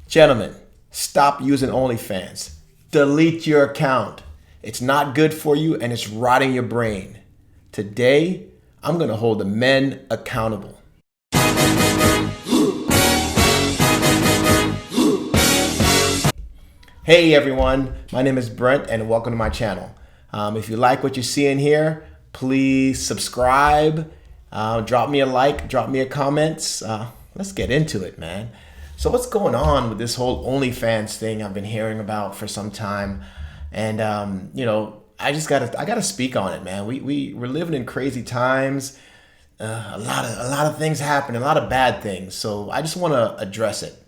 Gentlemen, stop using OnlyFans. Delete your account. It's not good for you and it's rotting your brain. Today, I'm going to hold the men accountable. Hey everyone, my name is Brent and welcome to my channel. If you like what you see in here, please subscribe, drop me a like, drop me a comment. Let's get into it, man. So what's going on with this whole OnlyFans thing I've been hearing about for some time? And I gotta speak on it, man. We're living in crazy times. A lot of things happen, a lot of bad things. So I just want to address it.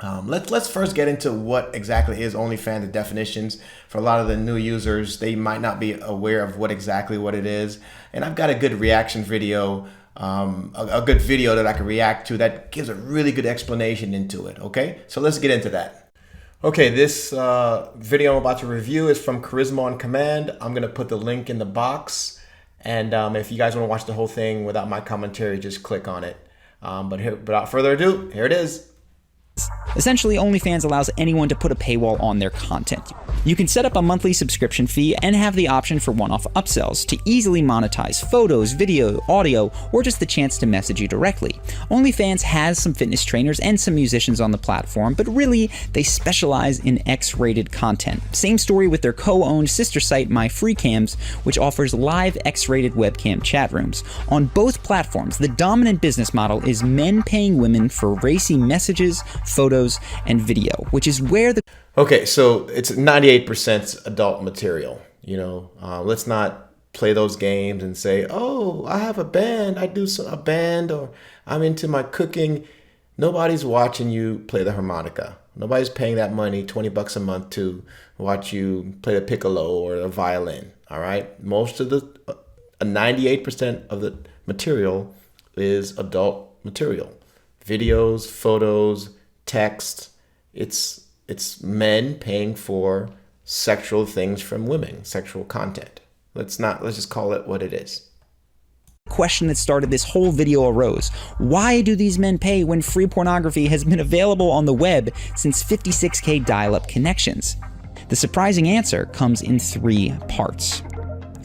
Let's first get into what exactly is OnlyFans, the definitions. For a lot of the new users, they might not be aware of what it is. And I've got a good reaction video, a good video that I can react to that gives a really good explanation into it. Okay, so let's get into that. Okay, this video I'm about to review is from Charisma on Command. I'm gonna put the link in the box, and if you guys want to watch the whole thing without my commentary, just click on it. But without further ado, here it is. Essentially, OnlyFans allows anyone to put a paywall on their content. You can set up a monthly subscription fee and have the option for one-off upsells to easily monetize photos, video, audio, or just the chance to message you directly. OnlyFans has some fitness trainers and some musicians on the platform, but really, they specialize in X-rated content. Same story with their co-owned sister site, MyFreeCams, which offers live X-rated webcam chat rooms. On both platforms, the dominant business model is men paying women for racy messages, photos, and video, which is where the... Okay, so it's 98% adult material. Let's not play those games and say, oh, I have a band, I do a band, or I'm into my cooking. Nobody's watching you play the harmonica. Nobody's paying that money, 20 bucks a month, to watch you play the piccolo or the violin, all right? Most of the, 98% of the material is adult material. Videos, photos, text. It's men paying for sexual things from women, sexual content. Let's just call it what it is. Question that started this whole video arose. Why do these men pay when free pornography has been available on the web since 56K dial-up connections? The surprising answer comes in 3 parts.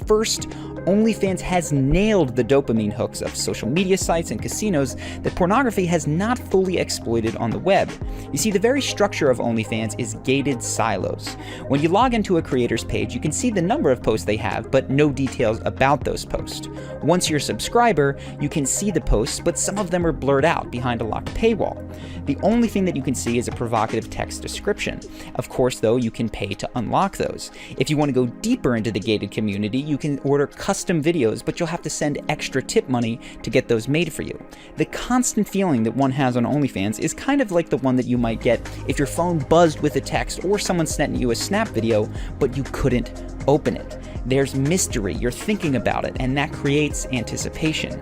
First, OnlyFans has nailed the dopamine hooks of social media sites and casinos that pornography has not fully exploited on the web. You see, the very structure of OnlyFans is gated silos. When you log into a creator's page, you can see the number of posts they have, but no details about those posts. Once you're a subscriber, you can see the posts, but some of them are blurred out behind a locked paywall. The only thing that you can see is a provocative text description. Of course, though, you can pay to unlock those. If you want to go deeper into the gated community, you can order custom videos, but you'll have to send extra tip money to get those made for you. The constant feeling that one has on OnlyFans is kind of like the one that you might get if your phone buzzed with a text or someone sent you a snap video, but you couldn't open it. There's mystery, you're thinking about it, and that creates anticipation.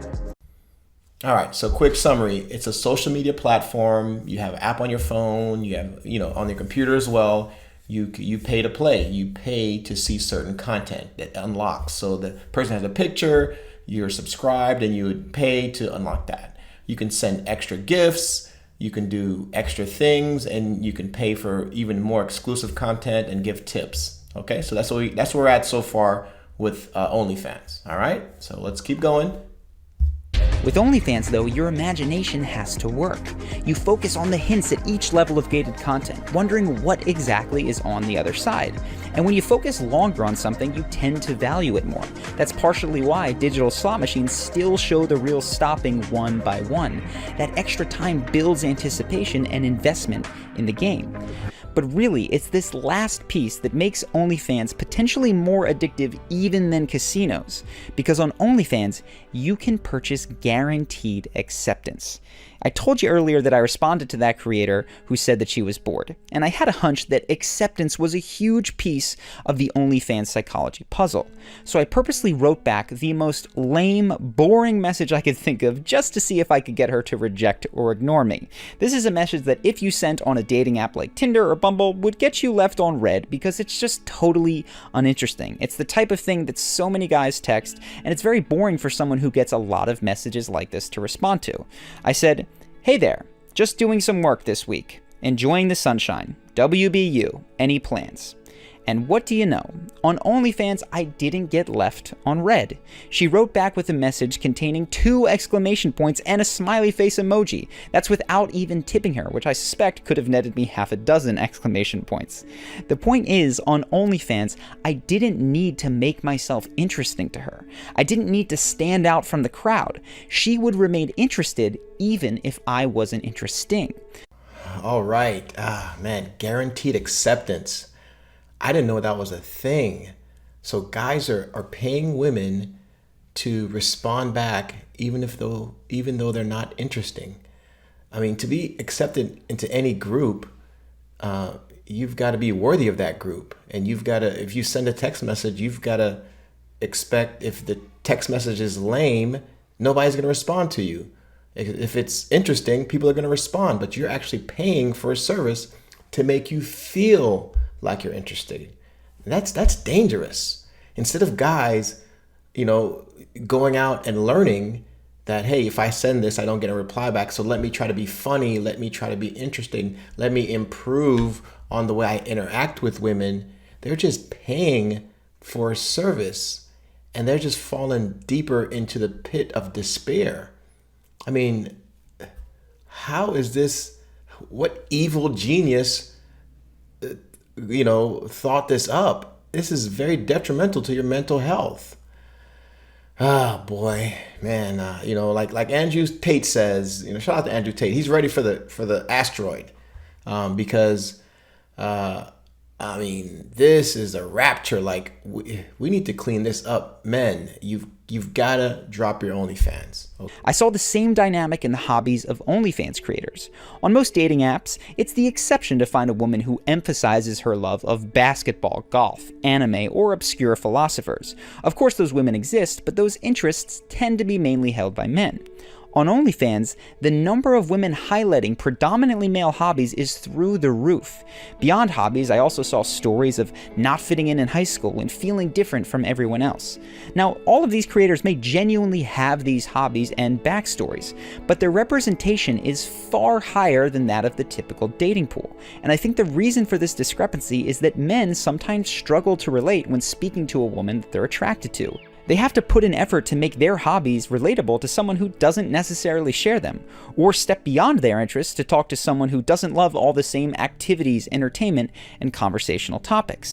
All right, so quick summary. It's a social media platform. You have an app on your phone, you have, on your computer as well. You pay to play. You pay to see certain content that unlocks. So the person has a picture, you're subscribed, and you would pay to unlock that. You can send extra gifts, you can do extra things, and you can pay for even more exclusive content and give tips. Okay, so that's where we're at so far with OnlyFans. All right, so let's keep going. With OnlyFans, though, your imagination has to work. You focus on the hints at each level of gated content, wondering what exactly is on the other side. And when you focus longer on something, you tend to value it more. That's partially why digital slot machines still show the reels stopping one by one. That extra time builds anticipation and investment in the game. But really, it's this last piece that makes OnlyFans potentially more addictive even than casinos. Because on OnlyFans, you can purchase guaranteed acceptance. I told you earlier that I responded to that creator who said that she was bored, and I had a hunch that acceptance was a huge piece of the OnlyFans psychology puzzle. So I purposely wrote back the most lame, boring message I could think of just to see if I could get her to reject or ignore me. This is a message that if you sent on a dating app like Tinder or Bumble would get you left on red because it's just totally uninteresting. It's the type of thing that so many guys text, and it's very boring for someone who gets a lot of messages like this to respond to. I said, "Hey there, just doing some work this week. Enjoying the sunshine. WBU. Any plans? And what do you know? On OnlyFans, I didn't get left on red. She wrote back with a message containing 2 exclamation points and a smiley face emoji. That's without even tipping her, which I suspect could have netted me half a dozen exclamation points. The point is, on OnlyFans, I didn't need to make myself interesting to her. I didn't need to stand out from the crowd. She would remain interested even if I wasn't interesting. All right. Man, guaranteed acceptance. I didn't know that was a thing. So guys are paying women to respond back even though they're not interesting. I mean, to be accepted into any group, you've got to be worthy of that group. And if you send a text message, you've got to expect, if the text message is lame, nobody's going to respond to you. If it's interesting, people are going to respond, but you're actually paying for a service to make you feel like you're interested. That's dangerous. Instead of guys, going out and learning that, hey, if I send this, I don't get a reply back, so let me try to be funny, let me try to be interesting, let me improve on the way I interact with women. They're just paying for a service, and they're just falling deeper into the pit of despair. I mean, how is this? What evil genius thought this up? This is very detrimental to your mental health. Ah, boy, man. Like Andrew Tate says, shout out to Andrew Tate. He's ready for the asteroid, because this is a rapture. Like, we need to clean this up, men. You've gotta drop your OnlyFans. Okay. I saw the same dynamic in the hobbies of OnlyFans creators. On most dating apps, it's the exception to find a woman who emphasizes her love of basketball, golf, anime, or obscure philosophers. Of course, those women exist, but those interests tend to be mainly held by men. On OnlyFans, the number of women highlighting predominantly male hobbies is through the roof. Beyond hobbies, I also saw stories of not fitting in high school and feeling different from everyone else. Now, all of these creators may genuinely have these hobbies and backstories, but their representation is far higher than that of the typical dating pool. And I think the reason for this discrepancy is that men sometimes struggle to relate when speaking to a woman that they're attracted to. They have to put in effort to make their hobbies relatable to someone who doesn't necessarily share them, or step beyond their interests to talk to someone who doesn't love all the same activities, entertainment, and conversational topics.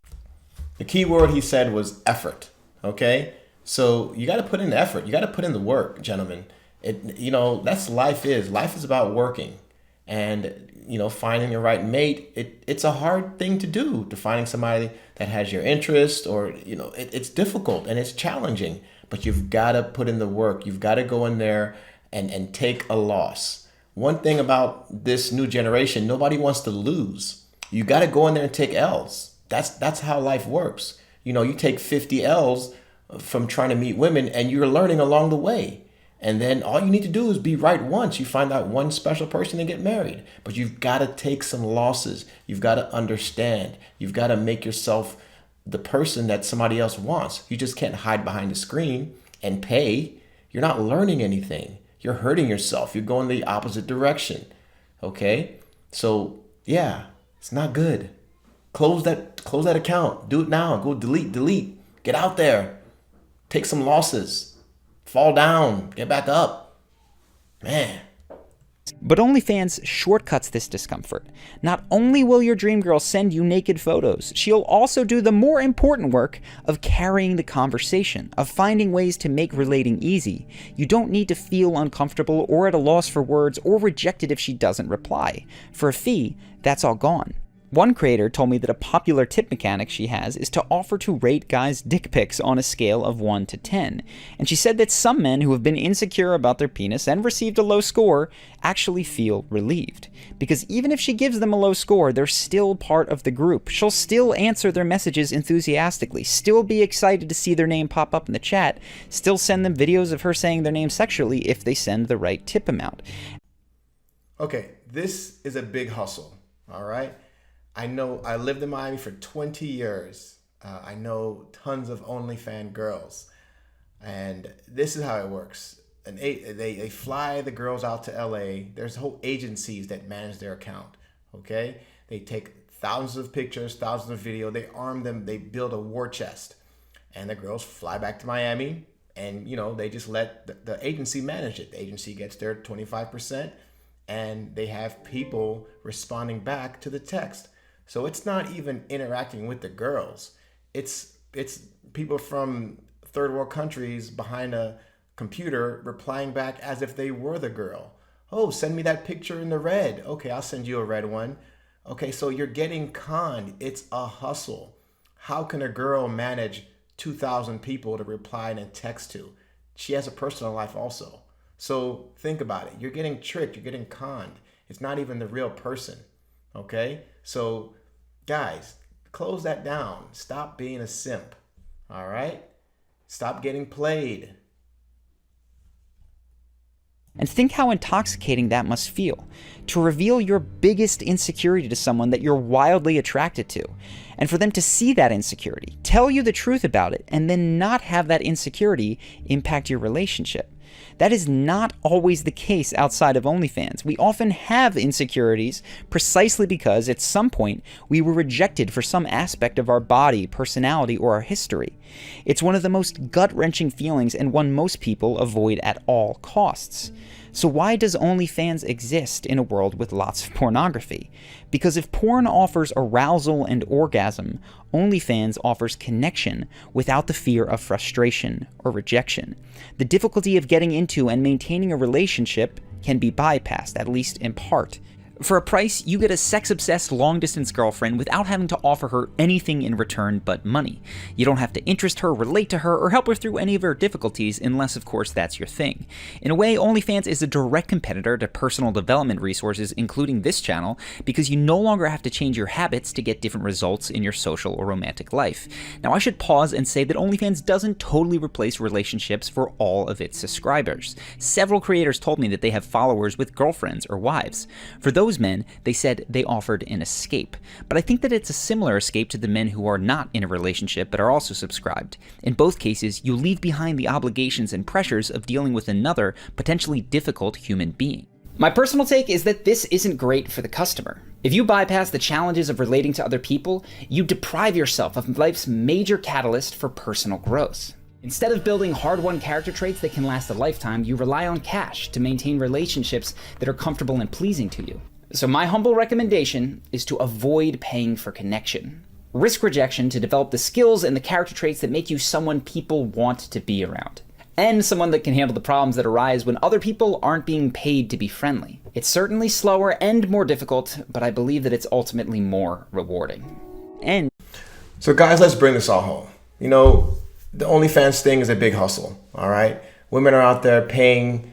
The key word he said was effort, okay? So you got to put in the effort. You got to put in the work, gentlemen. That's life is. Life is about working. And, finding the right mate, it's a hard thing to do, to finding somebody that has your interest, or, it's difficult and it's challenging, but you've got to put in the work. You've got to go in there and take a loss. One thing about this new generation, nobody wants to lose. You got to go in there and take L's. That's how life works. You take 50 L's from trying to meet women, and you're learning along the way. And then all you need to do is be right once. You find that one special person and get married. But you've got to take some losses. You've got to understand. You've got to make yourself the person that somebody else wants. You just can't hide behind the screen and pay. You're not learning anything. You're hurting yourself. You're going the opposite direction. Okay? So, yeah, it's not good. Close that account. Do it now. Go delete. Get out there. Take some losses. Fall down, get back up. Man. But OnlyFans shortcuts this discomfort. Not only will your dream girl send you naked photos, she'll also do the more important work of carrying the conversation, of finding ways to make relating easy. You don't need to feel uncomfortable or at a loss for words or rejected if she doesn't reply. For a fee, that's all gone. One creator told me that a popular tip mechanic she has is to offer to rate guys' dick pics on a scale of 1 to 10. And she said that some men who have been insecure about their penis and received a low score actually feel relieved. Because even if she gives them a low score, they're still part of the group. She'll still answer their messages enthusiastically, still be excited to see their name pop up in the chat, still send them videos of her saying their name sexually if they send the right tip amount. Okay, this is a big hustle, all right? I lived in Miami for 20 years. I know tons of OnlyFans girls. And this is how it works. They fly the girls out to LA. There's whole agencies that manage their account. Okay, they take thousands of pictures, thousands of video. They arm them. They build a war chest, and the girls fly back to Miami, and they just let the agency manage it. The agency gets their 25%, and they have people responding back to the text. So it's not even interacting with the girls. It's people from third world countries behind a computer replying back as if they were the girl. Oh, send me that picture in the red. Okay, I'll send you a red one. Okay, so you're getting conned. It's a hustle. How can a girl manage 2,000 people to reply and text to? She has a personal life also. So think about it. You're getting tricked. You're getting conned. It's not even the real person. Okay? So guys, close that down. Stop being a simp. All right? Stop getting played. And think how intoxicating that must feel, to reveal your biggest insecurity to someone that you're wildly attracted to, and for them to see that insecurity, tell you the truth about it, and then not have that insecurity impact your relationship. That is not always the case outside of OnlyFans. We often have insecurities precisely because at some point we were rejected for some aspect of our body, personality, or our history. It's one of the most gut-wrenching feelings and one most people avoid at all costs. So why does OnlyFans exist in a world with lots of pornography? Because if porn offers arousal and orgasm, OnlyFans offers connection without the fear of frustration or rejection. The difficulty of getting into and maintaining a relationship can be bypassed, at least in part. For a price, you get a sex-obsessed long-distance girlfriend without having to offer her anything in return but money. You don't have to interest her, relate to her, or help her through any of her difficulties, unless of course that's your thing. In a way, OnlyFans is a direct competitor to personal development resources, including this channel, because you no longer have to change your habits to get different results in your social or romantic life. Now I should pause and say that OnlyFans doesn't totally replace relationships for all of its subscribers. Several creators told me that they have followers with girlfriends or wives. For those men, they said they offered an escape. But I think that it's a similar escape to the men who are not in a relationship but are also subscribed. In both cases, you leave behind the obligations and pressures of dealing with another, potentially difficult human being. My personal take is that this isn't great for the customer. If you bypass the challenges of relating to other people, you deprive yourself of life's major catalyst for personal growth. Instead of building hard-won character traits that can last a lifetime, you rely on cash to maintain relationships that are comfortable and pleasing to you. So my humble recommendation is to avoid paying for connection. Risk rejection to develop the skills and the character traits that make you someone people want to be around. And someone that can handle the problems that arise when other people aren't being paid to be friendly. It's certainly slower and more difficult, but I believe that it's ultimately more rewarding. And so guys, let's bring this all home. The OnlyFans thing is a big hustle, all right? Women are out there paying,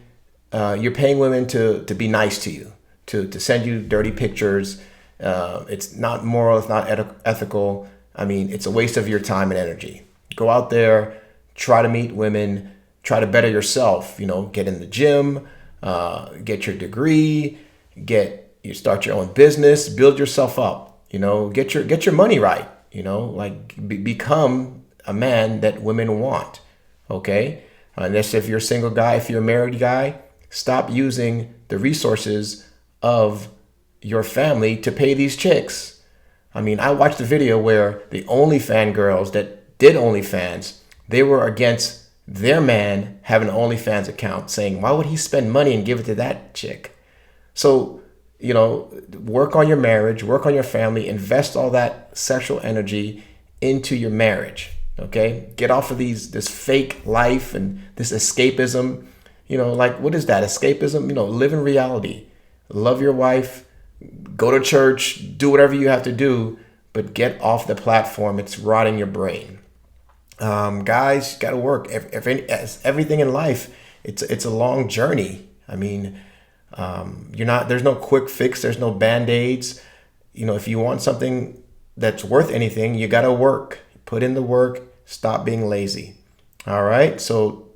you're paying women to be nice to you, to send you dirty pictures. It's not moral, it's not ethical. I mean, it's a waste of your time and energy. Go out there, try to meet women, try to better yourself, get in the gym, get your degree, start your own business, build yourself up, get your money right, become a man that women want, okay? Unless if you're a single guy, if you're a married guy, stop using the resources of your family to pay these chicks. I mean, I watched a video where the OnlyFans girls that did OnlyFans, they were against their man having an OnlyFans account, saying, why would he spend money and give it to that chick? So, work on your marriage, work on your family, invest all that sexual energy into your marriage. Okay, get off of this fake life and this escapism. What is that? Escapism? Live in reality. Love your wife, go to church, do whatever you have to do, but get off the platform. It's rotting your brain. Guys, got to work. Everything in life, it's a long journey. I mean, there's no quick fix. There's no band-aids. If you want something that's worth anything, you got to work. Put in the work, stop being lazy. All right. So,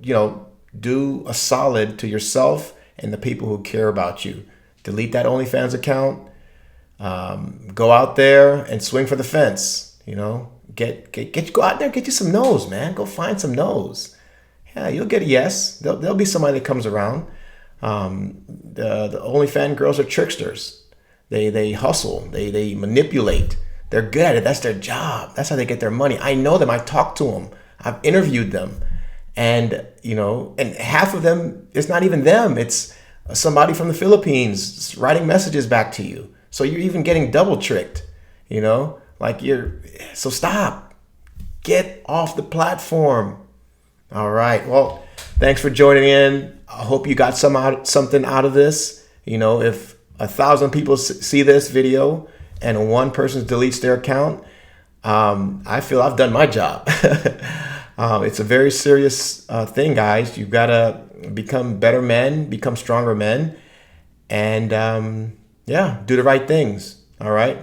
do a solid to yourself and the people who care about you. Delete that OnlyFans account. Go out there and swing for the fence. Go out there, get you some no's, man. Go find some no's. Yeah, you'll get a yes. There'll be somebody that comes around. The OnlyFans girls are tricksters. They hustle. They manipulate. They're good at it. That's their job. That's how they get their money. I know them. I talk to them. I've interviewed them. And, and half of them, it's not even them. It's somebody from the Philippines writing messages back to you. So you're even getting double tricked, so stop. Get off the platform. All right. Well, thanks for joining in. I hope you got something out of this. If 1,000 people see this video and one person deletes their account, I feel I've done my job. It's a very serious thing, guys. You've got to become better men, become stronger men, and do the right things. All right.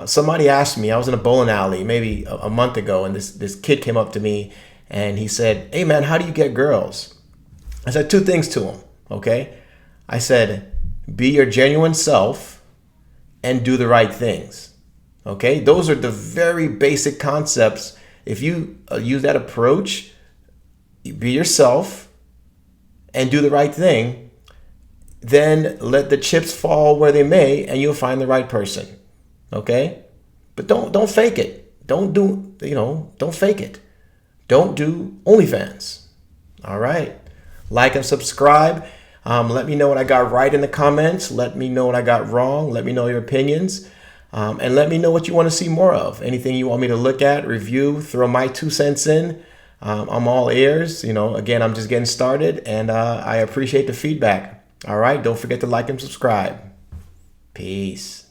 Somebody asked me, I was in a bowling alley maybe a month ago, and this kid came up to me and he said, "Hey man, how do you get girls?" I said 2 things to him. Okay. I said, be your genuine self and do the right things. Okay. Those are the very basic concepts. If you use that approach, be yourself and do the right thing, then let the chips fall where they may and you'll find the right person. Okay? But don't fake it. Don't fake it. Don't do OnlyFans. All right? Like and subscribe. Let me know what I got right in the comments. Let me know what I got wrong. Let me know your opinions. And let me know what you want to see more of. Anything you want me to look at, review, throw my 2 cents in. I'm all ears. Again, I'm just getting started, and I appreciate the feedback. All right? Don't forget to like and subscribe. Peace.